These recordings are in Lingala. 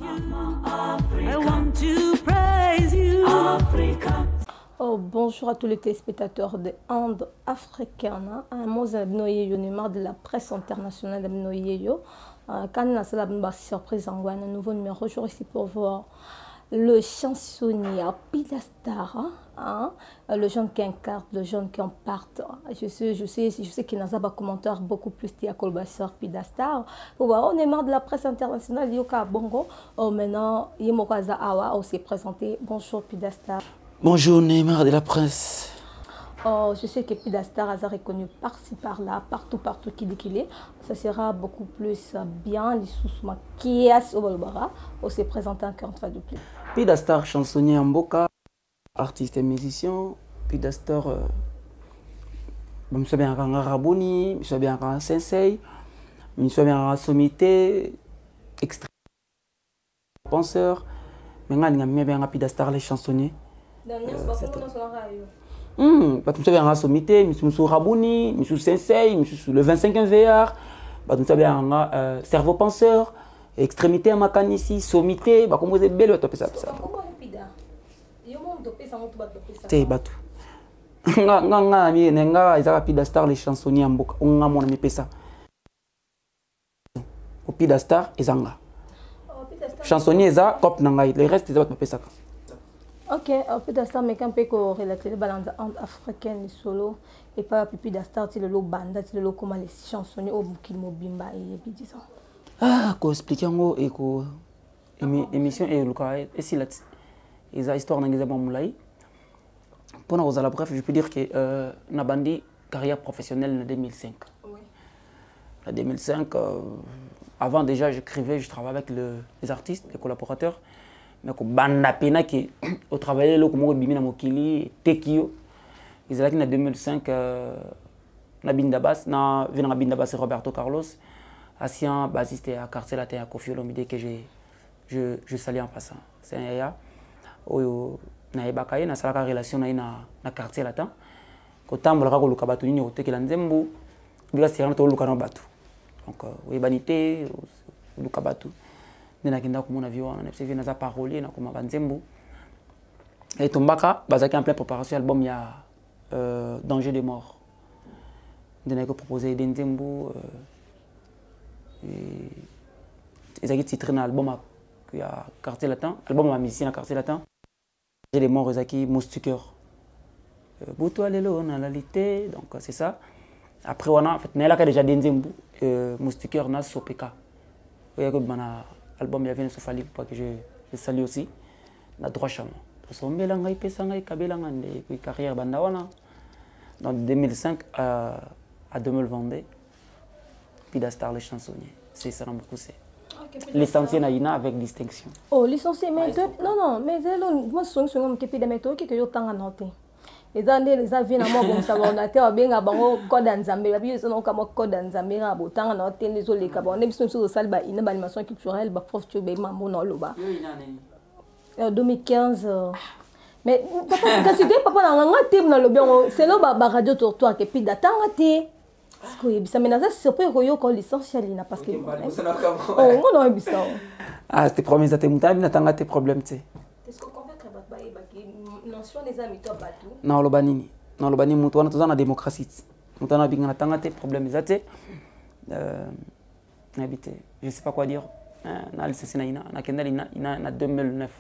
I want to praise you. Africa. Oh, bonjour à tous les téléspectateurs de Inde africaine. Un mot d'abnoyeyo, numéro de la presse internationale d'abnoyeyo. Quand on a la surprise en un nouveau numéro, je suis pour voir le chansonnier Pidastar, hein? Le jeune qui incarne, le jeune qui en part. Je sais qu'il n'a pas de commentaires beaucoup plus à Colbasseur Pidastar. Pour voir, on est marre de la presse internationale, Yoka Bongo. Oh, maintenant, Yemokaza Awa aussi présenté. Bonjour Pidastar. Bonjour Neymar de la presse. Oh, je sais que Pidastar a reconnu par-ci par-là, partout qui dit qu'il est. Ça sera beaucoup plus bien. Les sous-souma qui est au Bolbara. On s'est présenté encore une fois de plus. Pidastar, chansonnier en Mboka, artiste et musicien. Pidastar, je suis bien en Raboni, je suis bien en Sensei, je suis bien en Sommité, extrait penseur. Maintenant, je suis bien en Pidastar, les chansonniers. Je suis bien en Sommité, je suis Raboni, je suis Sensei, je suis le 25e VR, je suis bien en cerveau penseur. Extrémité à Makanisi, sommité, bah comment vous êtes belle, vous topez ça. C'est bateau. Nga Pidastar les chansonniers en boka. On a mon ami pesa. Au Pidastar ezanga. Chansonnier eza cop nanga. Le reste c'est pas pesa. Ok, Pidastar mais quand peut relater les balances africaines solo et pas Pidastar c'est le lot banda, c'est le lot comment les chansonniers au bouquin mobimba et puis disons. Ah, ko expliquer ngo et ko émission et le si la histoire n'engage pas moulay. Pour nous la bref, je peux dire que na bandi carrière professionnelle en 2005. Oui. En 2005 avant déjà j'écrivais, je travaillais avec les artistes, les collaborateurs mais ko banda pena qui au travailler là comme bimi na mokili tekio. Ils étaient en 2005 na Bindabas, na vina Bindabas c'est Roberto Carlos. Ancien bassiste à Quartier Latin à Kofi Olomide que je salue en passant. C'est un yaya. Oyo na ebakaye na salaka relation na Quartier Latin. Ko tambola ko luka batu nini otekela nzembo. Bika sirana to luka na batu. Donc oyebanité luka batu. Ndena kinda ko mona viwa na pse vina za parolier na ko mabanzembo. Et tombaka bazaki en pleine préparation album il y a Danger de mort. Ndena ko proposer Denzembo ils ont titré dans l'album à Quartier Latin, l'album à musicien à Quartier Latin. J'ai les morts Zaki Moustiqueur. Bouto Alelo on a la lité, donc c'est ça. Après on a en fait Nela qui a déjà Denzembu Moustiqueur na Sopeka. Il y a que mon album il y avait une sofali pour que je salue aussi. Na droit chaman. Parce qu'on met l'angai pesangai kabelanga de carrière bandawana. Dans 2005 à 2022. Pidastar les chansonniers, c'est ça beaucoup c'est. Licencié naïna avec distinction. Oh licencié mais non mais moi son que Pidastar qui que yo tanga noté. Les années les avis na moi comme ça on a été bien bango code nzambe ba biso non comme code nzambe na bo tanga noté les autres les kabon ne biso sur salle ba ina ba animation culturelle ba prof tu be mambo na loba. 2015 mais papa quand tu papa na nga team na lobi c'est là ba radio tourtoire que Pidastar tanga parce que ça m'a surpris que l'essentiel il n'a pas que oh moi non ça ah c'était promis ça te muta bina tanga tes problèmes tu est-ce que quand fait ba mention les amis toi batou non lo banini mutu wana tozana démocratie mutu na binga tanga tes problèmes ça tu habité je sais pas quoi dire na licencié na kenda na 2009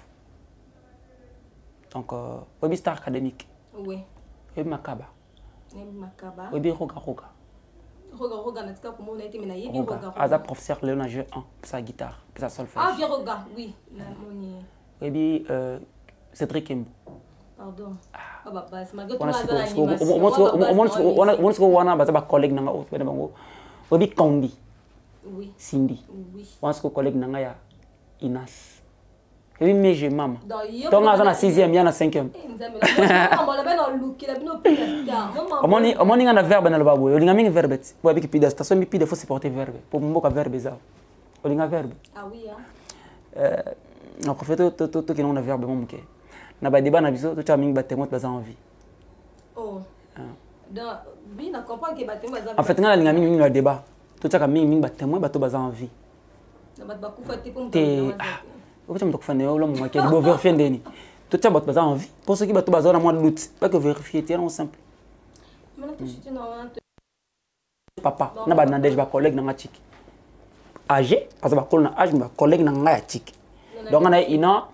donc Obi Star académique oui et Makaba Obi Roga Aza professeur Léon jeu 1 sa guitare, sa solfège. Ah, viens regarde, oui. Et puis Cédric Kembo. Pardon. Ah bah c'est malgré tout on a collègue nanga au fait bango. Obi Kombi. Oui. Cindy. Oui. On a collègue nanga ya Inas. Et puis mais je maman. Donc on a 6e, il y en a 5e. On a un verbe dans le babou. On a un verbe. Pour avec Pidastar, so mi pide faut supporter verbe. Pour mboka verbe ça. On a un verbe. Ah oui on profite tout qui non a verbe mon muke. Na ba débat na biso to cha mingi batemot baza envie. Oh. Donc oui, na comprendre que batemot baza. En fait, on a linga mingi na débat. To cha mingi batemot bato baza envie. Na ba ku fa te pour okocha moto kufana yo lomo ngaki bo vérifier ndeni to tcha bato baza en vie pour ceux qui bato baza na moi doute pas que vérifier tiens non simple papa na ba nadej ba collègue na ngachiki âgé parce que ba na âge ba collègue na ngaya chiki donc on a ina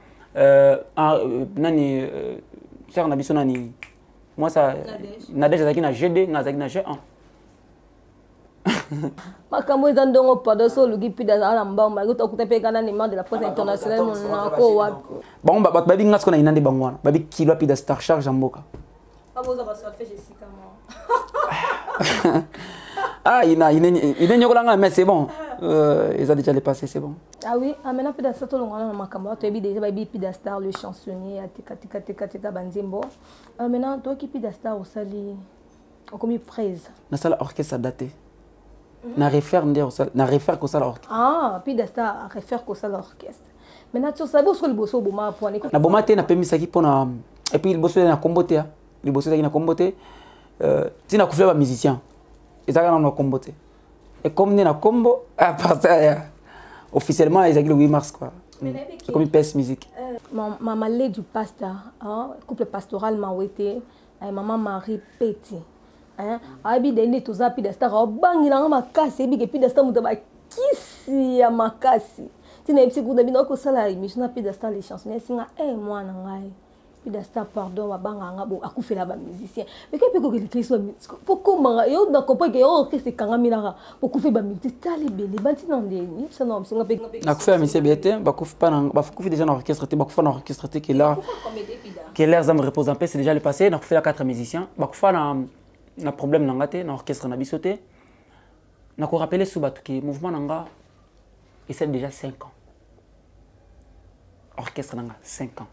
nani sœur na biso nani moi ça nadej azaki na G2 ngazaki na G1 makambo eza ndongo pada so oluki mpida azala na mbamba ekuta okuta mpe kana nima de la presse internationale monako wapi bango bato babi nga siko na ina nde bango wana babi kilo apida star charge ya mboka aboza basolfège esika mo ah ine nyokola nga mais c'est bon eza déjà dépassé c'est bon ah oui amena mpida star tolongwana na makambo toyebi déjà bayebi mpida star le chansonnier atikatika banzembo amena toyoki mpida star osali okomi praise nasala orchestre daté na refaire que ça l'orchestre ah puis d'asta refaire que ça l'orchestre maintenant tu sais bosso le bosso boma pour na boma te na pemisaki pona et puis le bosso na kombote le bosso na kombote tina kufela ba musicien ezaka na kombote et comme na kombo à part ça officiellement ezaki le 8 mars quoi c'est comme une pièce musique maman lait du pasteur hein couple pastoral mawete maman Marie Petit abi dende toza pi da star obangila makasi ebi ke pi da star muto ba kisi ya makasi tina epsi kuda bino ko sala émission na pi da star les chansons singa mwana ngai pi da star pardon wa banga nga bo akufela ba musicien mais ke pe ko ke Christ pourquoi manga yo na comprendre que yo que c'est kanga milaka pour kufe ba musicien tali bele banti non ndeni ça non singa pe na kufe musicien bete ba kufe pas ba kufe déjà na orchestre te ba kufe na orchestre te que là que l'air me repose en paix c'est déjà le passé na kufe la 4 musiciens ba kufe na problème nanga te na orchestre na biso te na ko rappeler sous bato ki mouvement nanga et c'est déjà 5 ans orchestre nanga 5 ans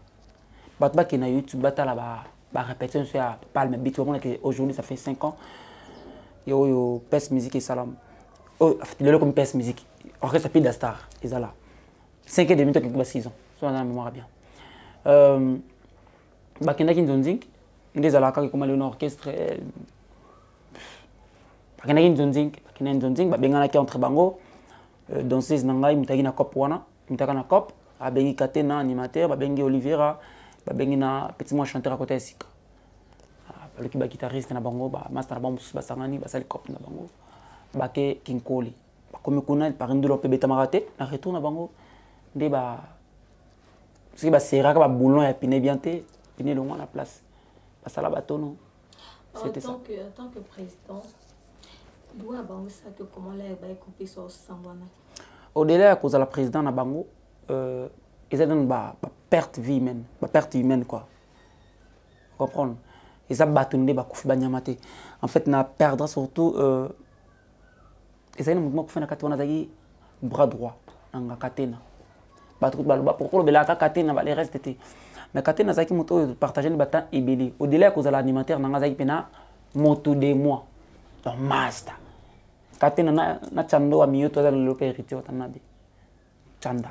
bato ba ki na YouTube batala ba répétition sur palme beat on que aujourd'hui ça fait 5 ans yo pes musique et salam oh le comme pes musique orchestre Pida Star ezala 5 et demi to que 6 ans soit dans la mémoire bien ba kendaki nzonzing ndezala ka comme le orchestre bakendaki nzonzing babenganaki entre bango danseuse na ngai mutaki na cop wana mutaka na cop abengi kate na animateur babengi Olivera babengi na petit moi chanteur à côté ya sika baloki baguitariste na bango bamaster na bango mosusu basangani basali cop na bango bake kinkoli bakomi kuna parindulo mpe betamaka te na retour na bango nde soki baseraka baboulon ya pine bien te pine elongwa na place basala batono c'était ça. En tant que président, au-delà de la présidente na bango ils ont ba perte vie humaine quoi comprendre ils ont batunde ba kufi banyamate en fait na perdre surtout ils ont mouvement kufana katona zaki bras droit nga katena batut baloba pourquoi le ka katena ba les restes te mais katena zaki moto partager le batan ebeli au-delà de la animateur nga zaki pena moto de moi dans master katena na chando wa miyoto za le héritier watanabi chanda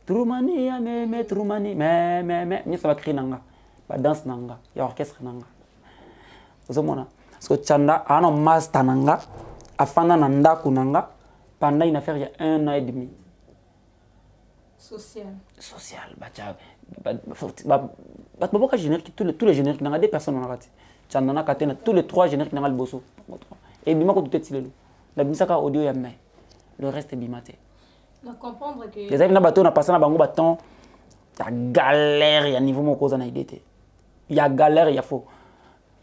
trumani ya me trumani me ni ça va créer nanga ba danse nanga ya orchestre nanga ozomona so chanda ana master nanga afana na ndaku nanga pendant une affaire il y a 1 an et demi social bah générique tous les génériques nanga des personnes on a raté chanda na katena tous les 3 génériques nanga le bosso et bima ko tout tilelo la bisaka audio ya mai le reste bimate na comprendre que les amis na bateau na passé na bango baton ya galère ya niveau moko za na idée il y a galère il y a faux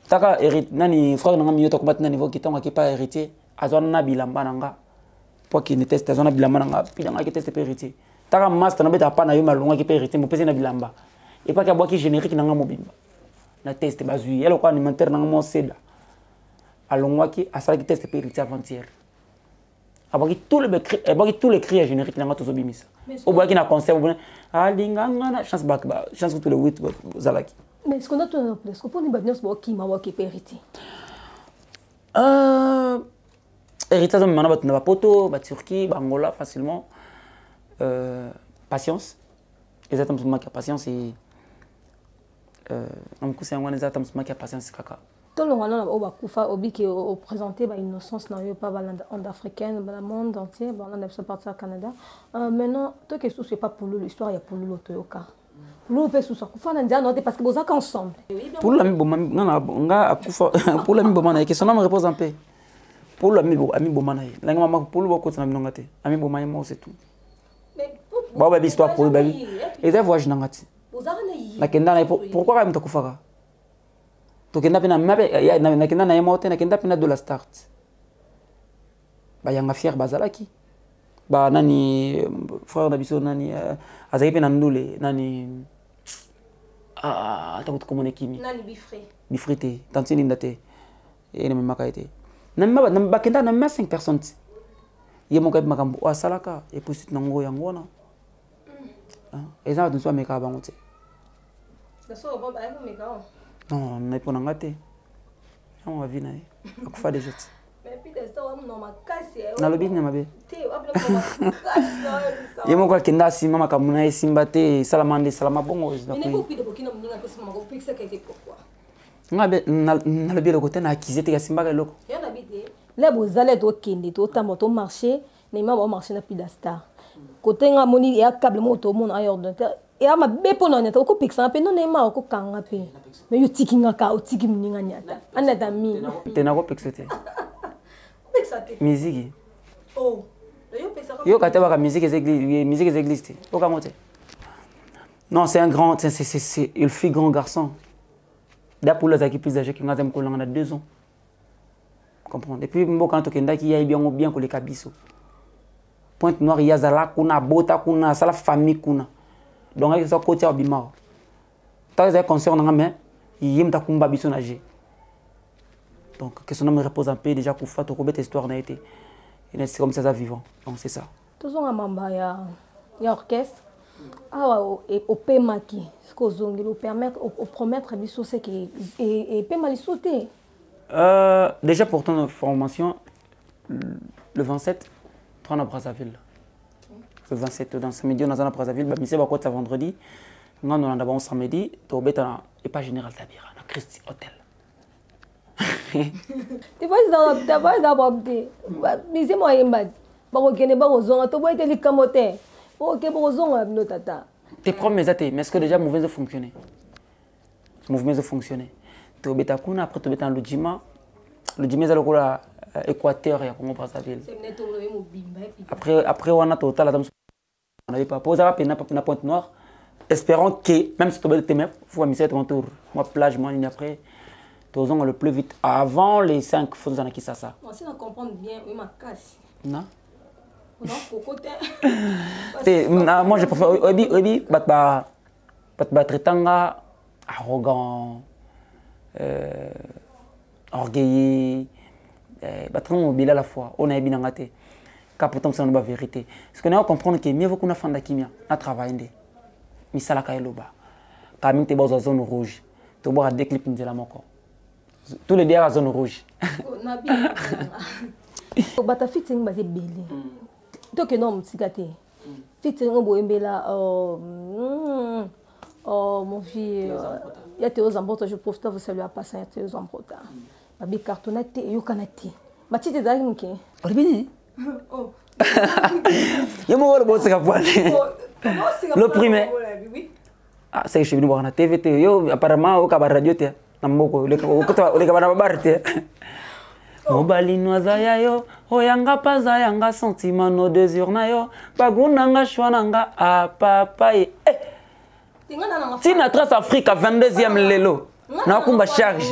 taka hérite nani frère nanga miyo to combattre na niveau qui tonga qui pas héritier azona na bilamba nanga pour qui ne teste azona bilamba nanga pilanga qui teste héritier taka master na beta pa na yo malonga qui pas héritier mo pese na bilamba et pas ka boki générique nanga mobimba na teste bazui elle ko alimentaire nanga mo seda alongwaki asalaki test pe héritier avant-hier abaki tous les cris génériques nanga to zobimisa obaki na concert obona alinganga na chance back ba chance tous les 8 zalaki mais est-ce qu'on a tout en place qu'on est bien ce qui m'a waki héritier héritier mana bat na poto ba Turquie ba Angola facilement patience exactement ma patience et on cousin ngwana exactement ma patience kaka tout le monde a bakufa obi qui présenté ba innocence na yo pas en africaine dans le monde entier bon on a besoin partir au Canada maintenant toi que ce soit pas pour l'histoire il y a pour l'autoyoka nous peut sous ça kufa na ndia note parce que bozaka ensemble pour la mi bomana nga akufa pour la mi bomana que son nom repose en paix pour la mi bomana la ngama pour le boko na minonga te ami bomana mo c'est tout ba histoire pour baby et ça voyage nangati na kenda na pourquoi quand mtakufaka tokenda pena mabe na kenda na yemote na kenda pena de la start ba yanga fier bazalaki ba nani frère na biso nani azaki pena ndule nani takutu komone kimi nani bifrité tantini ndate ene makaite na ba kenda na 5 personnes yemo ka makambo asalaka et puis nango yangona et ça nous soit meka bangote non on n'est pas en gâté on va venir à quoi des jetés na lobi na mabe yemo kwa kenda si mama kamuna isimbate salamande salama bongo ngabe na lobi le côté na akizete ya simba loko les bozale to kende to tamo to marché ne ma marché na pidasta côté nga moni ya câble moto mon ailleurs et ama bepo na neta ko pixana pe non ma ko kanga pe mais yo tikinga ka o tiki mninga nyata anata mi tena ko pixete musique oh yo kateba ka musique les églises o kamote non c'est un grand c'est il fut grand garçon d'après les équipes plus âgées qui ngazem ko langa 2 ans comprendre et puis mboka to kenda ki ya bien ko le kabiso Pointe Noire yazala kuna bota kuna sala famille kuna donc avec ça côté abima tant que concerne nga yim ta kumba biso nager donc que son nom repose en paix déjà pour faire to kobeta histoire na été et c'est comme ça vivant donc c'est ça toujours un mamba ya orchestre et au pemaki ce que zongi nous permettre au promettre biso c'est que et pemali sauter déjà pour ton formation le 27 à Brazzaville. Le 27 dans ce midi, on a à Brazzaville. Mais c'est quoi ça vendredi? On a d'abord samedi. Tu as et pas général Tabira, na Christie Hotel. Tu vois d'abord mais c'est moi yemba. Bako kene bako zonga to boy teli kamote. OK bako zonga no tata. Tes promesses mais est-ce que déjà mouvement de fonctionner? Mouvement de fonctionner. Tu beta kuna après tu beta le djima. Le djima ça le cola Équateur et Congo Brazzaville. Après on a total on n'avait pas posé na Pointe Noire. Espérons que même si tu es même faut amener ton tour. Moi plage moi ligne après. Tozon le plus vite avant les 5 faut en qui ça. Moi si on comprend bien oui ma casse. Non. Non cocotte. Moi je préfère obi bat tretanga arrogant orgueilleux. Battement mobile à la fois, on a bien engagé. Car pourtant c'est une vérité. Ce qu'on a à comprendre que mieux vaut qu'on a fait d'acquis à travailler. Mais ça la caille là-bas. Quand même t'es dans la zone rouge, tu bois des clips de la moko. Tous les deux à la zone rouge. Bata fitting basé belé. Donc non mtsigate. Fitting on boembe là mon fils il y a Théo Zambrota je profite vous saluer à passer Théo Zambrota. Babi cartonnette et yokanati. Matite des amis qui. Oh. Yamo le boss le premier. Ah c'est que je suis venu voir na TV yo apparemment au cabaret radio te na moko le cabaret babarte. Mobali noazaya yo oyanga paza yanga sentiment no désir na yo bagunanga shwananga a papa e. Si na trace Afrique à 22e lelo. Na kumba charge.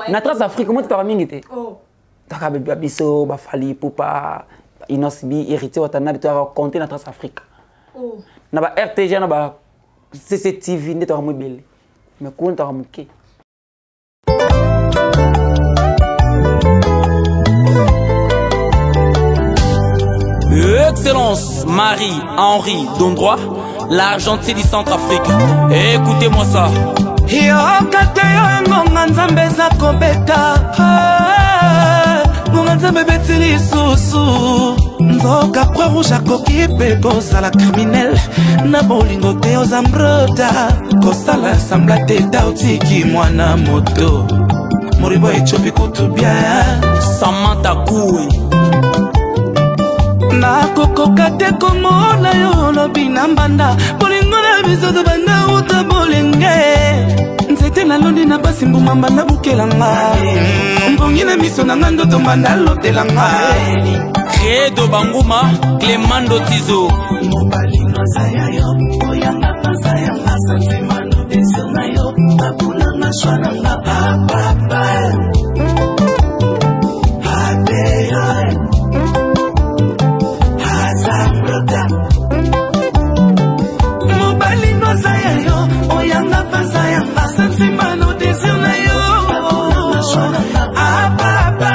Na trace Afrique comment tu parles mingité? Oh. Taka biso ba fali pupa inosbi hérité watana bitu raconter na trace Afrique. Oh. Na ba RTG na ba CCTV ndeta mo belle. Mais comment ta muké? Excellence Marie-Henri Dondroit, l'Argentine du Centrafrique. Écoutez-moi ça. Monganza bebetili susu Nzoka kwa rouge akoki pe kozala criminel Na bolingo te ozambrota Kosala sambla te tautiki mwana moto Moribo echopi kutubia Samantha Kui Nakokoka te komona yo lobi na mbanda Bolingo na biso to banda uta bolenge Nzete na londi na basi mbumamba na bukelanga Mbongi na miso na ngando tombanda lotelanga Credo Banguma Clemando Tizo Mobali no zaya yo Oyanga pasaya ngasa Nzimano deso na yo Bakuna na shwana nga papa Hade yo Hazambrota Mobali no zaya yo Oyanga pasaya ngasa Nzimano deso na yo Bakuna na shwana nga papa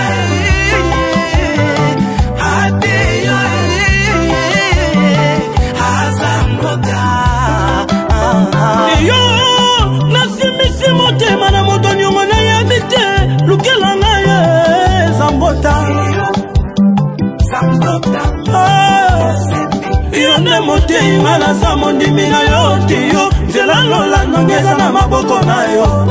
Yone mote ingala za mondimi na yo tiyo Nzela lola nangeza na maboko na yo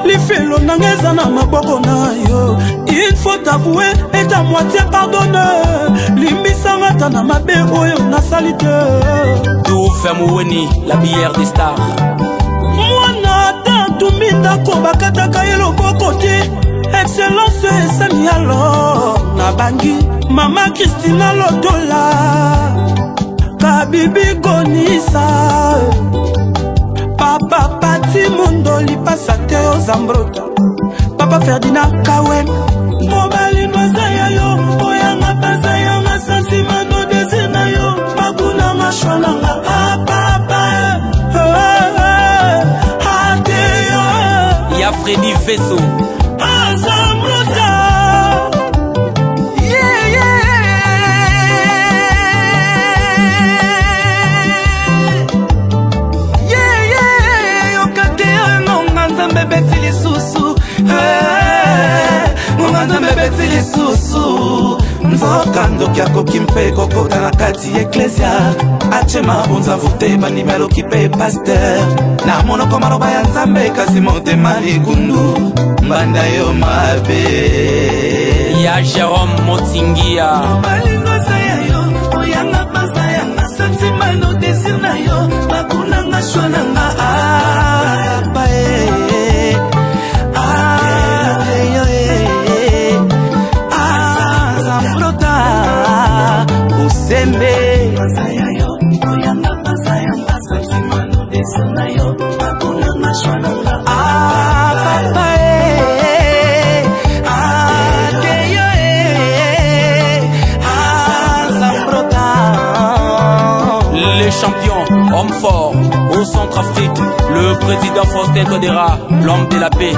Lifelo nangeza na maboko na yo Il faut avouer et ta moitié pardonner Limbisa ngata na mabe oyo na salite Tout Fermouweni, la bière des stars Mwana tatu minda koba kataka yelo kokoti Excellence esani alo na bangi Mama Christina Lotola Kabibi Gonisa Papa Pati Mondoli Pasate Ozambrota Papa Ferdinand Kawen Mobali Nwazaya yo Oyanga Pasaya nga Sansimano Desina yo Bakuna nga Shwananga Papa Hate yo Ya Freddy Vesso Ozambrota Betili susu Monganza betili susu Nzoka ndoki akoki mpe kokota na kati eklesia Achema bonza vute banimelo kipe pasteur Na monoko maroba ya nzambe kasi motema likundu Mbanda yo mabe Ya Jérôme Motingia Balingo saya yo Oyanga pasa yanga Santimano desir na yo Bakuna nga shwana nga Les champions, homme fort, au Centrafrique, le président Faustin Todera, l'homme de la paix.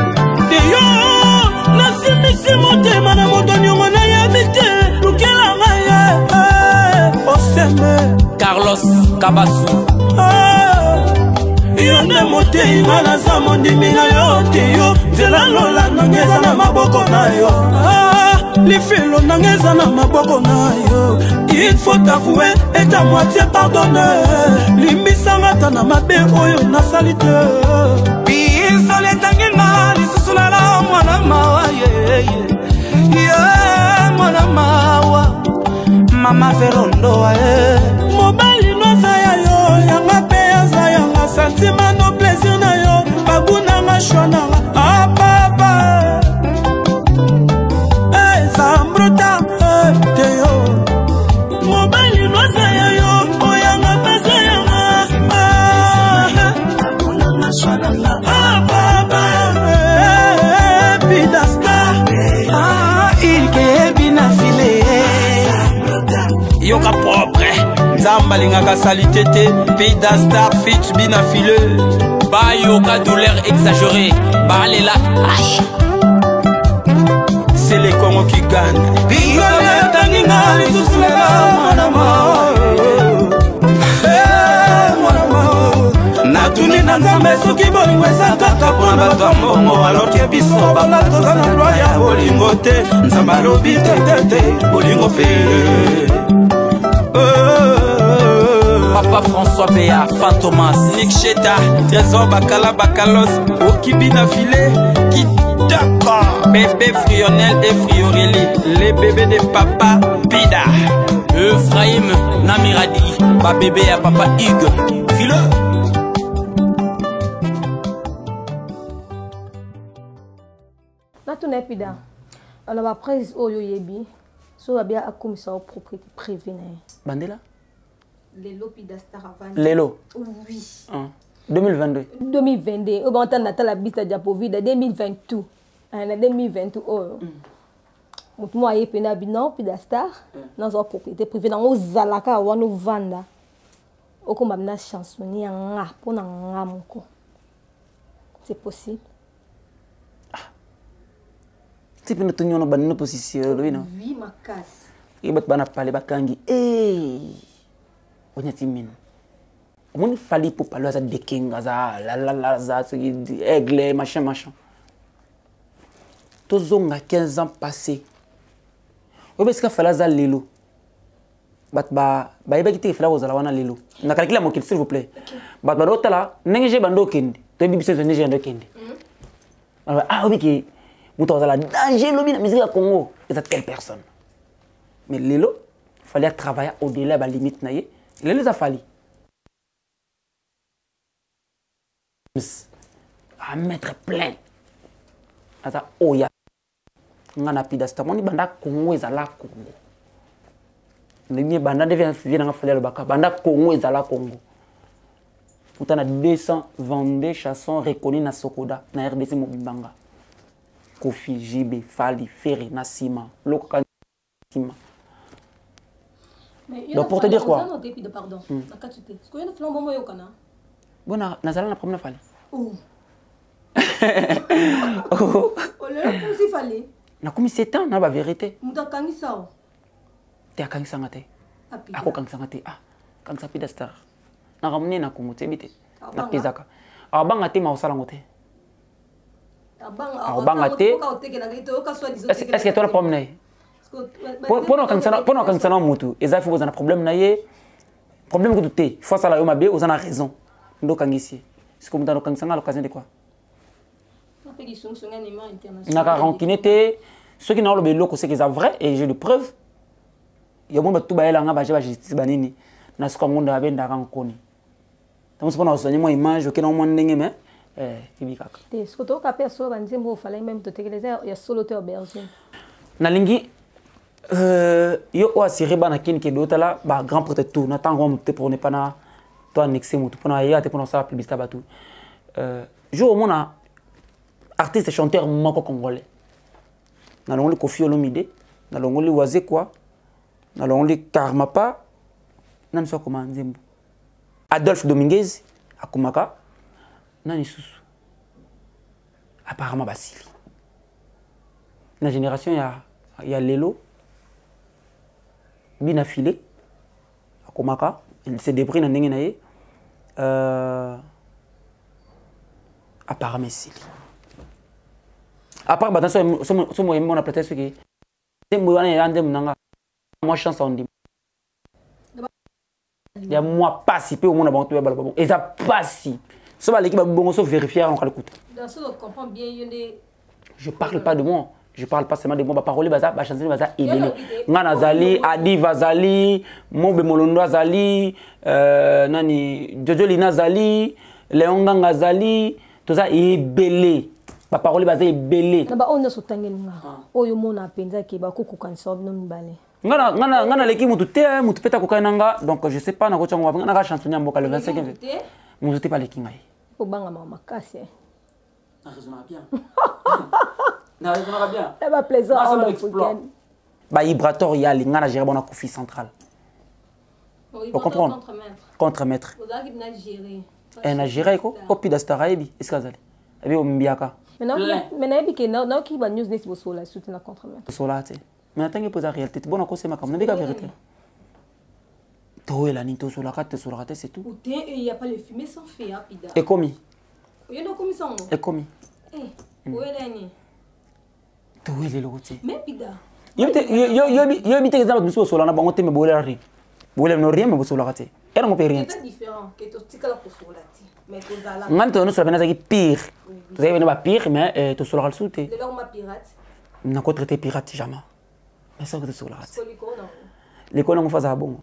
Carlos Kabasu Yone mote ingala za mondimi na yo tiyo Nzela lola nangeza na maboko na yo Lifelo nangeza na maboko na yo Il faut avouer et ta moitié pardonner Limbisa ngata na mabe oyo na salite Biso letangi nga lisusu na la mwana mawa mwana mawa Mama Verondo Mobali no zaya yo Yanga pe ya zaya nga Sentiment no plaisir na yo Baguna nga shwana nga papa Zambrota te yo Mobali no zaya yo Oyanga pe zaya nga Baguna nga shwana nga papa Pidasta Il kebi na file Yoka propre Zamba lingaka salitete Pida star fit bina file Ba yoka douleur exagérée Balela C'est les Congo qui gagnent Bingole tanginga Lisusulela mwana mao Mwana mao Natuni na na nzambe soki bolingo eza kaka mpona bato ya mbongo aloke biso banga toza na lwa ya bolingo te nzambe alobi tetete bolingo fe Papa François Béa, Fantomas, Nick Cheta, Trésor Bakala Bakalos, Okibina Filet, Kitaka, Bébé Frionel et Friorelli, les bébés de Papa Bida, Ephraim Namiradi, ba bébé à Papa Hugues, File. Natuna Pida, on a prise Oyo Yebi, so bien à commissaire propriété privée. Bandela? Lelo Pida Star avant. Lelo? Oui. 2022. 2022. Au bon temps, Natala Bista Diapovida 2022. En 2022. Moi, je suis un Pida Star. Dans une propriété privée. Dans un Zalaka, ou un Vanda. Au combat de chansonnier, pour un c'est possible. Tu peux nous tenir dans une position. Oui, ma casse. Et tu vas parler de Kangi. On y a timide. On fallait pour parler de King, aigle, machin. Tous ont 15 ans passés. On va faire ça lelo. Bah, il va quitter faire ça là lelo. Na calcule mon s'il vous plaît. Bah, l'autre là, n'engagez bando kendi. Tu bibi c'est n'engagez bando kendi. Ah oui que vous t'en allez danger le bien musique à Congo. C'est telle personne. Mais lelo, fallait travailler au-delà de la limite naie. Il les a fallu. À mettre plein. Asa oya. Ngana Pida Star. Moni banda Congo ezala Congo. Nimi banda devient na fallait le baka. Banda Congo ezala Congo. Pourtant na 222 chansons reconnues na Sokoda, na RDC Mobimanga. Kofi, JB, Fali, Ferry, Nassima, Loka Sima. Donc pour te dire quoi? Pardon. Est-ce qu'il y a un flambeau moyo kana? Bon, nazala na première fali. Oh. Oh là, comme s'il fallait. Na comme 7 ans na ba vérité. Muta kangisa. Te akangisa ngate. Ako kangisa ngate. Ah, kangisa Pida Star. Na ramene na Congo te bité. Na pezaka. Abanga te ma osala ngote. Abanga te. Est-ce que toi la promenade? Pendant quand ça n'a mutu, et ça faut vous en a problème naie, problème que tu t'es, faut ça là au mabé, vous en a raison. Donc quand ici, c'est comme dans quand ça a l'occasion de quoi? N'a qu'à ranquiner ceux qui n'ont le bélo que c'est qu'ils ont vrai et j'ai des preuves. Il y a bon tout bail là, on va justice banini, n'a ce qu'on monde avait d'arran connu. Donc c'est pour nous soigner moi image que non monde n'engage mais ibikaka. Ce que tu as capé sur banzimbo, fallait même te téléviser, il y a solo te aubergine. Nalingi yo o asiri bana kin ke dota la ba grand peut-être tout na tango mo te pour ne pas na to annexer mo tout pour na ya te pour na ça publicité ba tout jour mon artiste chanteur moko congolais na longoli Kofi Olomide na longoli Wazé quoi na longoli Karmapa nan so comment nzembo Adolphe Dominguez akumaka nani susu apparemment Basili la génération il y a Lelo Bina filé akomaka il s'est débrouillé na ndenge na ye apparemment Sili à part attention so mo on a peut-être ce qui c'est moi on est ande munanga moi chance on dit il y a moi pas si peu au monde bon bon et ça pas si so ba l'équipe bon so vérifier on écoute dans ce on comprend bien je parle pas de moi. Je parle pas seulement de moi, parole baza, chanson baza idéal. Ngana zali, Adi Vazali, Mobe Molondo zali, nani Jojo Lina zali, Léon Ganga zali, tout ça est belé. Ba parole baza est belé. Na ba on so tangenga. Oyo mona penza ke ba kuku kanso no mbale. Ngana leki mutu te mutu peta ko kananga donc je sais pas na ko tsango ngana chansonnier mboka le 25e. Mutu te pas leki ngai. Ko banga mama kasi. Na raisonna bien. Na raisonna bien. Ça va plaisir en africain. Ba vibrator ya li ngana gérer bona Kofi central. Vous comprenez? Contre-maître. Vous avez bien géré. Na gérer ko Pida Star ebi eskazali. Ebi o mbiaka. Maintenant ebi ke na ki ba news next bo sola soutenir contre-maître. Sola te. Mais attends que poser la réalité. Bon encore c'est ma comme la vérité. Toi, la nito sur la carte, c'est tout. Il n'y a pas le fumier sans feu, Pida. Et commis. Il y a commis sans Et commis. Où est l'année? Toi, il est le routier. Mais Pida. Yo mi exemple muso sola na bango te me bolela ri. Bolela no rien me bosola kate. Era mo rien. C'est différent que tu tika la posolati. Mais tu zala. Nganto no sola bena zaki pire. Tu sais bena ba pire mais tu sola kal soute. De l'homme pirate. Na ko traiter pirate jamais. Mais ça que tu sola kate. Soliko non. L'école on faza bon.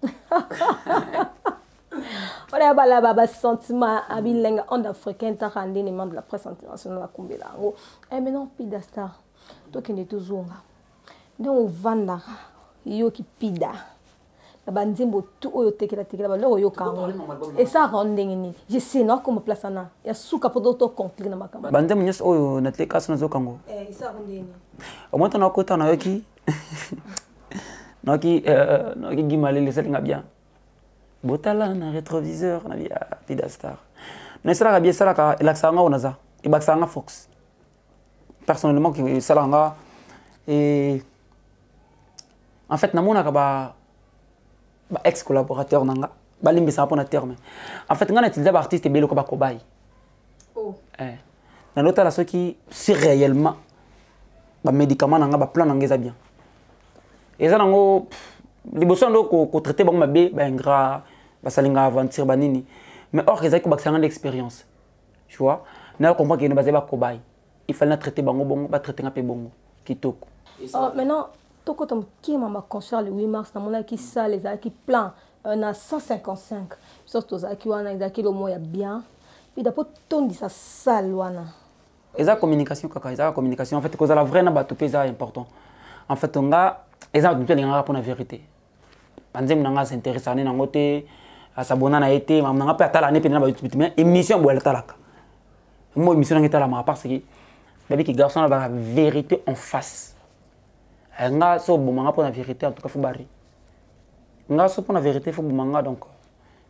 On a bala sentiment abilenga en africain ta randi ni de la presse internationale kumbela ngo. Eh maintenant Pida Star. Toi qui ne toujours donc vanda yo ki pida la banzimbo tout oyo tekela ba lo yo kango et ça rending ni je sais non comme place na ya suka poto to compte na makamba Banzimbo nyos oyo na teka sona zo kango ça rending ni au moins on a kota na yoki noki gimale les selinga bien botala na rétroviseur na via Pida Star na sala bien sala ka laksanga onaza ibaksanga Fox personnellement qui salanga et en fait namona ka ba ex collaborateur nanga balimbi sa pona terme en fait ngana utiliser ba artiste belo ko ba kobay na nota la soki si réellement ba médicament nanga ba plan nanga za bien et ça nango liboso ndo ko traiter ba mabe ba ingra ba salinga aventure banini mais or ezaki ko ba sanga d'expérience tu vois na comprendre que ne ba ba kobay il fallait traiter bango bongo ba traiter ngapé bongo kitoko. Maintenant toko tom qui m'a concert le 8 mars na mona qui ça les qui plan on a 155 surtout ça qui wana ezaki le moya bien puis d'après ton dit ça salle wana eza communication kaka eza communication en fait cause la vraie na ba topé ça important en fait on a eza tout les ngara pour la vérité banzem nanga s'intéresse à na ngote à s'abonner na été mam nanga pe atala ne pe na ba mais émission bo la talaka moi émission ngeta la ma parce que baby qui garçon la vérité en face. Nga so bomanga pour la vérité en tout cas faut bari. Nga so pour la vérité faut bomanga donc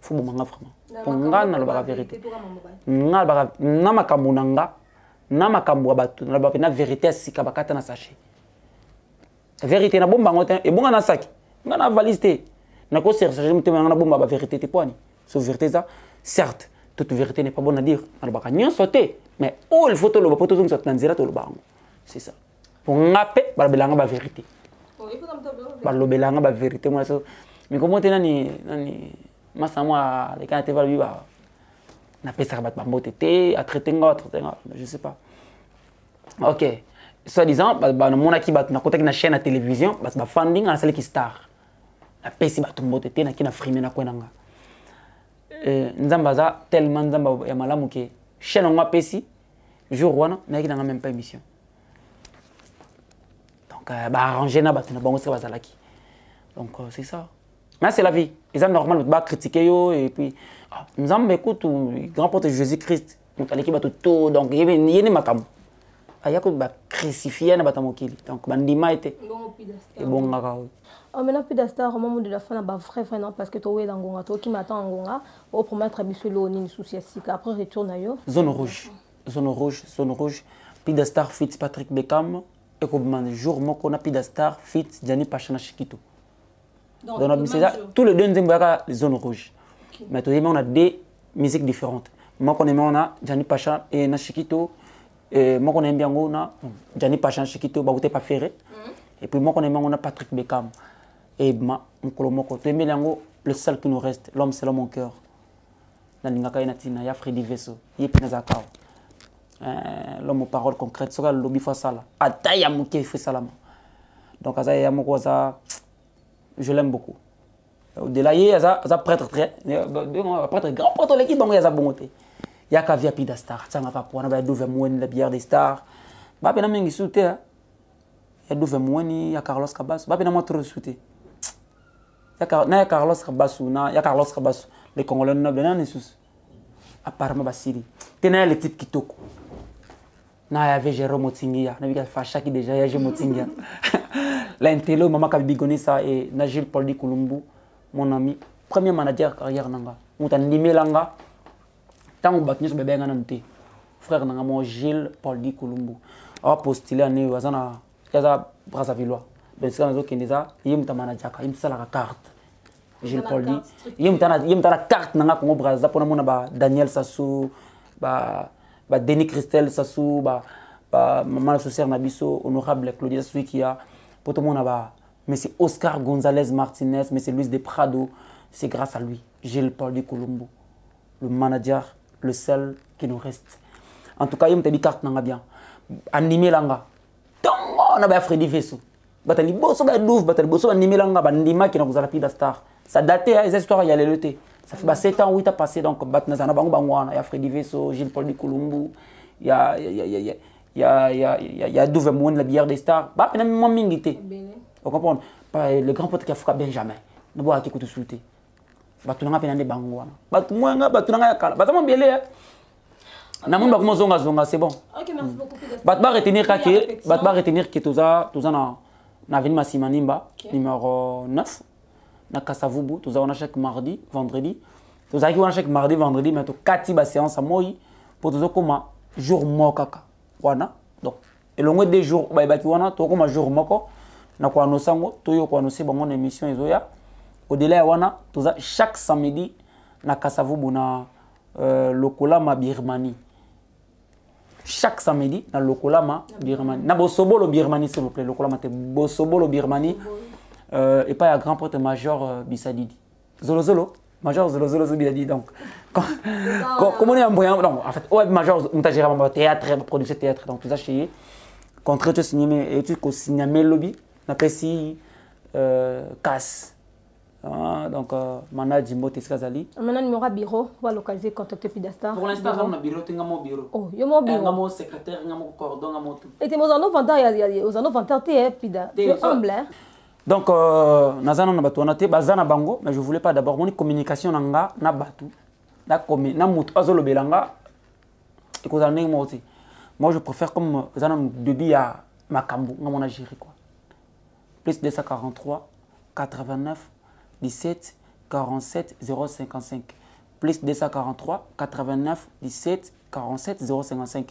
faut bomanga vraiment. Pour nga na la vérité. Nga ba na makambo nanga na makambo batu na ba na vérité sika bakata na sachet. Vérité na bomba ngote e bonga na sac. Nga na valiste. Na ko chercher muté na bomba ba vérité te poani. So vérité ça certes toute vérité n'est pas bonne à dire. Na ba ka nyon sauter mais oh il faut te le poto zo na nzira to le bango. C'est ça. Pour ngape balobelanga ba vérité. Balobelanga ba vérité moi so. Mais comment nani masa moi les quand te va ba na pesa ba mboté à traiter ngautre je sais pas. OK. Soit disant ba mona ki ba na kota na chaîne à télévision ba funding à celle qui star. Na pesa ba mboté na ki na frime na kwenanga. Nzamba za tellement nzamba ya malamu ke chaîne ngwa pesi jour wana na ki na même pas émission. Donc arranger na batuna bango ça bazalaki. Donc c'est ça. Mais c'est la vie. Ils ont normal de critiquer yo et puis nous avons écoute grand porte Jésus-Christ donc allez qui bat tout donc yene makam. Aya ko ba crucifier na batamokili. Donc bandima était et bon ngaka. Maintenant Pida Star au moment de la fin ba vrai non parce que toi dans ngonga toi qui m'attend ngonga au promettre biso lo ni souci sika après retourne yo. Zone rouge. Pida Star fit Patrick Beckham. Et comme jour moko na Pida Star fit Gianni Pachana Chiquito. Donc tous les deux nous avons les zones rouges. Mais tout on a deux musiques différentes. Moi qu'on aime on a Gianni Pacha et na Chiquito et moi qu'on aime bien on a Gianni Pacha Chiquito ba pas ferré. Et puis moi qu'on aime on a Patrick Beckham et ma moko to aime lango le seul qui nous reste l'homme c'est l'homme mon cœur. Na lingaka ina tina ya Freddy Vesso yepina zakao. L'homme aux paroles concrètes sera le lobby face à la ataïa mouké fait salama donc ça y a mon ça je l'aime beaucoup au-delà il y a ça prêtre très prêtre grand prêtre l'équipe donc il y a ça bon côté il y a Kavia Pida Star ça m'a pas pour on va d'ouvrir moine la bière des stars ba pena mingi souté il y a d'ouvrir moine il y a Carlos Cabas ba pena moi trop souté il y a Carlos Cabas il y a Carlos Cabas les Congolais ne ben sous apparemment basiri tena les titres kitoko na ya avait Jérôme Motingia na bika facha qui déjà ya Jérôme Motingia l'intello mama kabigoni ça et na Gilles Paul Di Kulumbu mon ami premier manager carrière nanga mutandimé langa tango batnis bébé ngana nté frère nanga mo Gilles Paul Di Kulumbu a postulé né wazana yaza Brazzavillois ben ça nazo kendeza yim ta manager ka yim sala carte Gilles Paul dit. Il y a la carte dans Congo Brazza pour nous Daniel Sassou, Denis Christel Sassou, Maman Associé Nabiso, honorable Claudia Sassou qui a pour tout le monde mais c'est Oscar González Martinez, mais c'est Luis de Prado, c'est grâce à lui, Gilles Paul de Colombo, le manager, le seul qui nous reste. En tout cas, il y a une carte dans bien. Animé langa. On a Freddy Vesso. Batali bosso ba douf, batali bosso animé langa bandima qui nous a la star. Ça datait les histoires il y a le thé. Ça fait 7 ans 8 ans passé donc batna zana bango bangwana, il y a Freddy Vesso, Gilles Paul de Colombo, il y a Douve Moun la bière des stars. Bah même moi mingité. Vous comprenez? Le grand pote qui a fait Benjamin. Ne boit qui coûte souté. Batunanga penande bangwana. Batunanga batunanga kala. Batama bielé. Namun bakmo zonga zonga c'est bon. OK, merci beaucoup. Batba retenir que toza na avenue Massimanimba numéro 9 na Kasavubu, toza on a chaque mardi, vendredi. Toza qui on a chaque mardi, vendredi mais to kati ba séance à moi pour toza comme jour mokaka. Wana. Donc et le moins des jours ba ki wana to comme jour moko na kwa no sango to yo kwa no se bango na émission ezoya. Au-delà wana toza chaque samedi na Kasavubu na Lokolama Birmanie. Chaque samedi, dans Lokolama Birmanie. Na Bosobolo Birmanie, s'il vous plaît. Lokolama te Bosobolo Birmanie. Et pas à grand porte major Bissadidi. Zolo Zolo. Major Zolo Zolo Bissadidi. Donc, comment on est en moyen? Non, en fait, ouais, major, on t'a géré un théâtre, production théâtre. Donc, tout ça chez contre tu signes et tu signes lobby. On appelle ici casse. Donc, Mana Jimbo Teskazali. Maintenant, numéro bureau, on va localiser, contacter Pidastar. Pour l'instant, on a bureau, tu as mon bureau. Oh, il y a mon bureau. Mon secrétaire, mon cordon, mon tout. Et tu es aux anneaux 20 ans, il y a aux anneaux 20 ans, tu es humble. Donc, Nazana na batu anate, bazana bango, mais je voulais pas d'abord mon communication nanga na batu. Na mutu azolo belanga. Et que ça n'est aussi. Moi, je préfère comme zana débit à Makambu, na mon agiri quoi. Plus 243 89 17 47 055 plus 243 89 17 47 055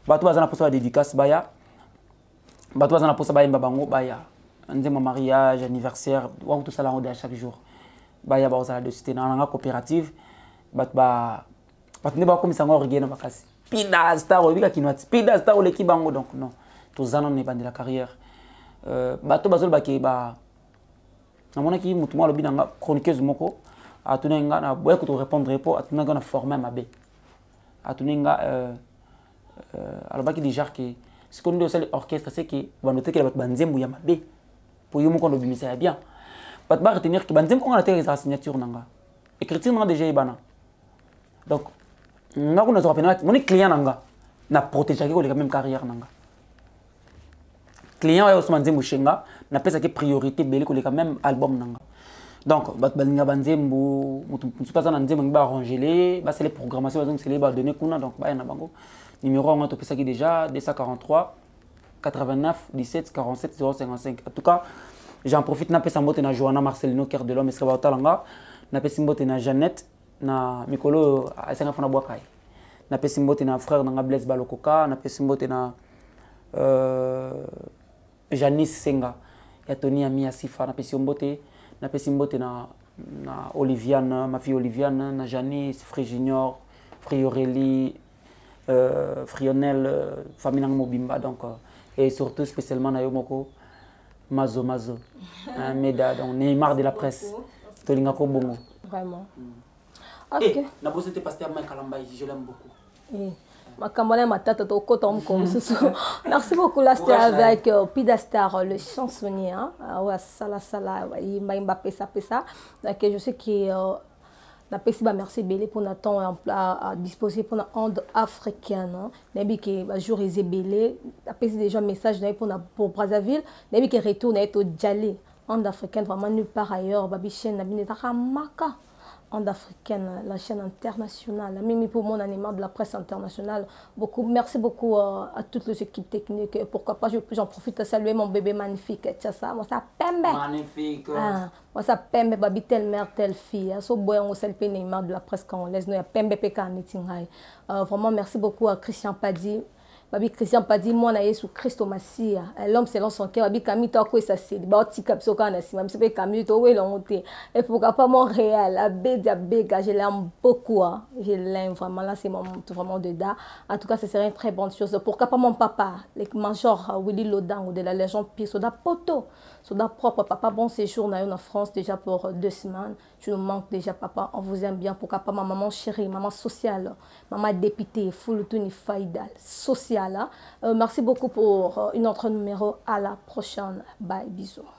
bato bazana posa ba dédicace baya bato bazana posa ba bango baya ndemo mariage anniversaire wa tout ça là on à chaque jour baya ba osala de cité na coopérative bato ne ba comme ça ngor gena bakasi pida star obika kinwati pida star le kibango donc non tout ça non n'est pas de la carrière bato bazol ba ki ba namona ki mutu mwa lobi nanga chroniqueuse moko atunenga na boye ko répondre po atunenga na former mabe atunenga alobaki déjà que ce qu'on dit au orchestre c'est que va noter que la banzembu ya mabe pour yo moko lobi misa bien pas ba retenir que banzembu on a terre sa signature nanga écriture nanga déjà ibana donc nga ko na zo rapena mon client nanga na protéger ko le même carrière nanga client est Ousmane Zemouchenga n'a pas cette priorité belé que le même album nanga donc balinga banzembu mutu pas na nzembu ba arranger c'est les programmations donc c'est les ba donner kuna donc ba na bango numéro on a topé ça qui déjà 243 89 17 47 055 en tout cas j'en profite na pesa mbote na Joanna Marcelino Cœur de l'homme escava talanga na pesa mbote na Jeannette na Mikolo asenga fona boakai na pesa mbote na frère na Blaise Balokoka na pesa mbote na Janice Senga, ya Tony Ami Asifa, na pesi mbote na Oliviane, ma fille Oliviane, na Janice, Free Junior, Free Aurélie, Frionel, famille Nang Mobimba, donc, et surtout spécialement na Yomoko, Mazo, Meda, donc Neymar de la presse, Tolingako Bongo. Vraiment. Ok. Et, na bosse te pasteur Mike Kalambaï, je l'aime beaucoup. Merci beaucoup. Là, c'était avec Pidastar, le chansonnier. Je sais qu'il merci Bélé pour notre temps à disposer pour notre onde africaine. Nabi qui jour est Bélé, apaiser déjà message pour Brazzaville. Nabi qui retourne être au Djalé, onde africaine vraiment nulle part ailleurs. Babi chaîne Nabi n'était Maka. Onde africaine, la chaîne internationale, même pour mon animal de la presse internationale. Merci beaucoup à toutes les équipes techniques. Pourquoi pas, j'en profite à saluer mon bébé magnifique. Moi, ça pembe. Magnifique. Moi, ça pembe, babi, telle mère, telle fille. So, boy, on s'appelle Neymar de la presse congolaise. Nous, il y a pembe, peka, meeting. Vraiment, merci beaucoup à Christian Padi. babi Christian Padi moi na Yesu Christ Masia l'homme selon son cœur babi Camille to ko ça c'est ba tika biso kana si même c'est Camille to we longote et pourquoi pas Montréal Abédia Bega je l'aime beaucoup je l'aime vraiment là c'est mon vraiment dedans en tout cas ce serait une très bonne chose pourquoi pas mon papa le major Willy Lodang de la légende Pire Soda Poto Soda propre papa bon séjour en France déjà pour 2 semaines tu nous manques déjà papa on vous aime bien pourquoi pas ma maman chérie maman sociale maman députée full tuni faïdal sociale merci beaucoup pour une autre numéro à la prochaine bye bisous.